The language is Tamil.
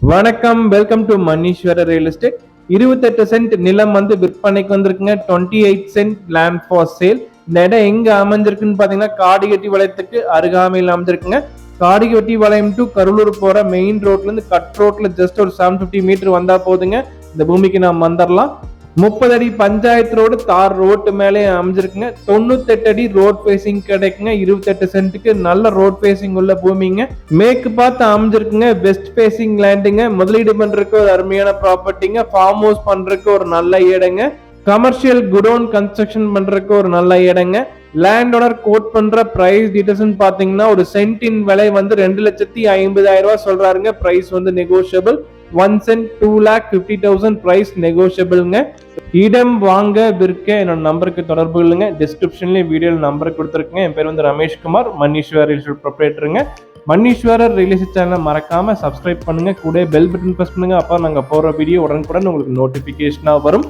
வணக்கம், welcome to Maneeswarar real estate. 28 cent நிலம் வந்து விற்பனைக்கு வந்திருக்குங்க. 28 சென்ட் லேண்ட் ஃபார் சேல். இந்த இடம் எங்க அமைஞ்சிருக்குன்னு பாத்தீங்கன்னா காடிகட்டி வளையத்துக்கு அருகாமையில் அமைஞ்சிருக்குங்க. காடிகட்டி வளையம் டு கருளூர் போற மெயின் ரோட்ல இருந்து கட் ரோட்ல ஜஸ்ட் ஒரு 750 மீட்டர் வந்தா போதுங்க. இந்த பூமிக்கு நாம் வந்துடலாம். 30 அடி பஞ்சாயத்து ரோடு தார் ரோட்டு மேலே அமைஞ்சிருக்குங்க. 98 அடி ரோட் பேசிங் கிடைக்குங்க. 28 சென்ட்டுக்கு நல்ல ரோட் பேசிங் உள்ள பூமிங்க. மேற்கு பார்த்து அமைஞ்சிருக்குங்க. வெஸ்ட் பேசிங் லேண்டுங்க. முதலீடு பண்றதுக்கு ஒரு அருமையான ப்ராப்பர்ட்டிங்க. ஃபார்ம் ஹவுஸ் பண்றதுக்கு ஒரு நல்ல இடங்க. கமர்ஷியல் குடோன் கன்ஸ்ட்ரக்ஷன் பண்றதுக்கு ஒரு நல்ல இடங்க. லேண்ட் ஓனர் கோட் பண்ற பிரைஸ் டீடைல்ஸ் பாத்தீங்கன்னா ஒரு சென்டின் விலை வந்து 2,50,000 ரூபாய் சொல்றாருங்க. பிரைஸ் வந்து நெகோஷியபிள். 1 send 2,50,000 price நெகோஷியபிள்ங்க. இடம் வாங்க விற்க என்னோட நம்பருக்கு தொடர்பு கொள்ளுங்க. டிஸ்கிரிப்ஷன்லயும் வீடியோல நம்பர் கொடுத்துருக்கேன். என் பேர் வந்து ரமேஷ்குமார், மணீஸ்வரர் ரியல் எஸ்டேட் ப்ரொப்ரைட்டருங்க. மணீஸ்வரர் ரியல் எஸ்டேட் சேனலை மறக்காம சப்ஸ்கிரைப் பண்ணுங்க. கூட பெல் பட்டன் பிரஸ் பண்ணுங்க. அப்போ நாங்க போற வீடியோ உடனுக்குடன் உங்களுக்கு நோட்டிபிகேஷனா வரும்.